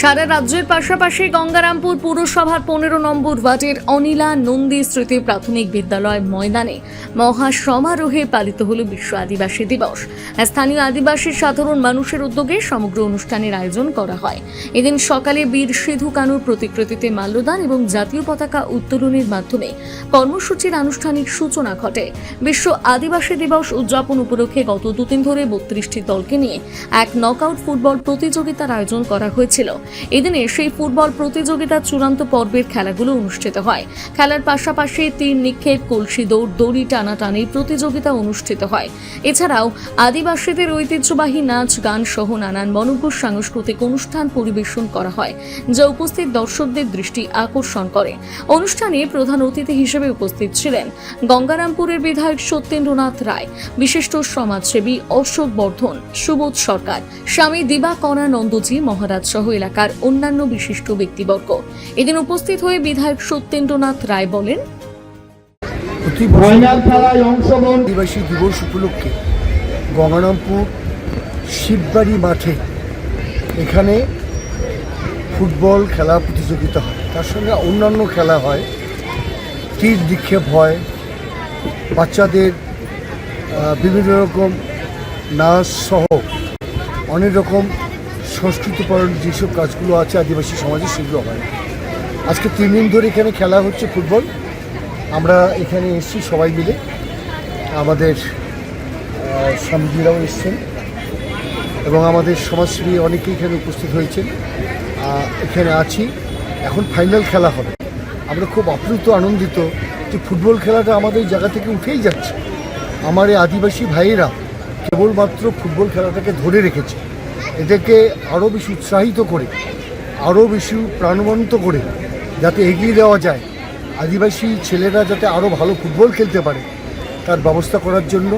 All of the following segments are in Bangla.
সারা রাজ্যের পাশাপাশি গঙ্গারামপুর পুরসভার 15 নম্বর ওয়ার্ডের অনিলা নন্দী স্মৃতি প্রাথমিক বিদ্যালয় ময়দানে মহা সমারোহে পালিত হল বিশ্ব আদিবাসী দিবস। স্থানীয় আদিবাসী সাধারণ মানুষের উদ্যোগে সমগ্র অনুষ্ঠানের আয়োজন করা হয়। এদিন সকালে বীর সিধু কানুর প্রতিকৃতিতে মাল্যদান এবং জাতীয় পতাকা উত্তোলনের মাধ্যমে কর্মসূচির আনুষ্ঠানিক সূচনা ঘটে। বিশ্ব আদিবাসী দিবস উদযাপন উপলক্ষে গত দুদিন ধরে 32টি দলকে নিয়ে এক নকআউট ফুটবল প্রতিযোগিতার আয়োজন করা হয়েছিল। এদিনে সেই ফুটবল প্রতিযোগিতার চূড়ান্ত পর্বের খেলাগুলো অনুষ্ঠিত হয়। খেলার পাশাপাশি তীর নিক্ষেপ, কলসি দৌড়, দড়ি টানাটানির প্রতিযোগিতা অনুষ্ঠিত হয়। এছাড়াও আদিবাসীদের ঐতিহ্যবাহী নাচ, গান সহ নানান মনোজ্ঞ সাংস্কৃতিক অনুষ্ঠান পরিবেশন করা হয়, যা উপস্থিত দর্শকদের দৃষ্টি আকর্ষণ করে। অনুষ্ঠানে প্রধান অতিথি হিসেবে উপস্থিত ছিলেন গঙ্গারামপুরের বিধায়ক সত্যেন্দ্রনাথ রায়, বিশিষ্ট সমাজসেবী অশোক বর্ধন, সুবোধ সরকার, স্বামী দিবাকরানন্দজি মহারাজ সহ এলাকার অন্যান্য বিশিষ্ট ব্যক্তিবর্গ। এদিন উপস্থিত হয়ে বিধায়ক সত্যেন্দ্রনাথ রায় বলেন, আদিবাসী দিবস উপলক্ষে গঙ্গারামপুর শিববাড়ি মাঠে এখানে ফুটবল খেলা প্রতিযোগিতা হয়, তার সঙ্গে অন্যান্য খেলা হয়, তীর নিক্ষেপ হয়, বাচ্চাদের বিভিন্ন রকম নাচ সহ অনেক রকম সংস্কৃতিপরণ যেসব কাজগুলো আছে আদিবাসী সমাজে সেগুলো হয়। আজকে 3 দিন ধরে এখানে খেলা হচ্ছে ফুটবল। আমরা এখানে এসেছি সবাই মিলে, আমাদের স্বামীজিরাও এসছেন এবং আমাদের সমাজসেবী অনেকেই এখানে উপস্থিত হয়েছেন। এখানে আছি, এখন ফাইনাল খেলা হবে। আমরা খুব আপ্লুত, আনন্দিত যে ফুটবল খেলাটা আমাদের জায়গা থেকে উঠেই যাচ্ছে। আমার এই আদিবাসী ভাইয়েরা কেবলমাত্র ফুটবল খেলাটাকে ধরে রেখেছে, এটাকে আরও বেশি উৎসাহিত করে, আরও বেশি প্রাণবন্ত করে যাতে এগিয়ে দেওয়া যায়, আদিবাসী ছেলেরা যাতে আরও ভালো ফুটবল খেলতে পারে তার ব্যবস্থা করার জন্য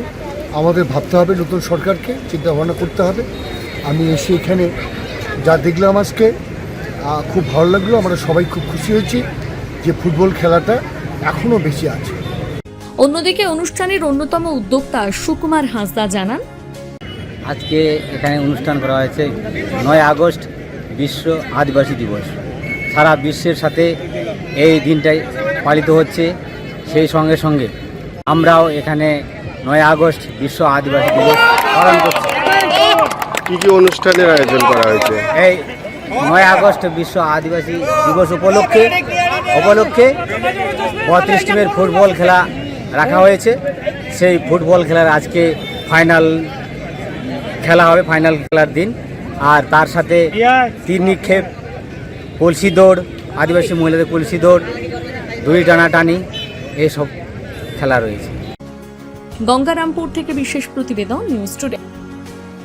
আমাদের ভাবতে হবে, নতুন সরকারকে চিন্তাভাবনা করতে হবে। আমি এসে এখানে যা দেখলাম আজকে খুব ভালো লাগলো। আমরা সবাই খুব খুশি হয়েছি যে ফুটবল খেলাটা এখনও বেশি আছে। অন্যদিকে অনুষ্ঠানের অন্যতম উদ্যোক্তা সুকুমার হাঁসদা জানান, আজকে এখানে অনুষ্ঠান করা হয়েছে 9 আগস্ট বিশ্ব আদিবাসী দিবস। সারা বিশ্বের সাথে এই দিনটাই পালিত হচ্ছে। সেই সঙ্গে সঙ্গে আমরাও এখানে 9 আগস্ট বিশ্ব আদিবাসী দিবস পালন করছি। কী কী অনুষ্ঠানের আয়োজন করা হয়েছে? এই 9 আগস্ট বিশ্ব আদিবাসী দিবস উপলক্ষে 32 টিমের ফুটবল খেলা রাখা হয়েছে। সেই ফুটবল খেলার আজকে ফাইনাল খেলা হবে, ফাইনাল খেলার দিন। আর তার সাথে তীর নিক্ষেপ, কলসি দৌড়, আদিবাসী মহিলাদের কলসি দৌড়, দড়ি টানাটানি, এইসব খেলা রয়েছে। গঙ্গারামপুর থেকে বিশেষ প্রতিবেদন, নিউজ টুডে।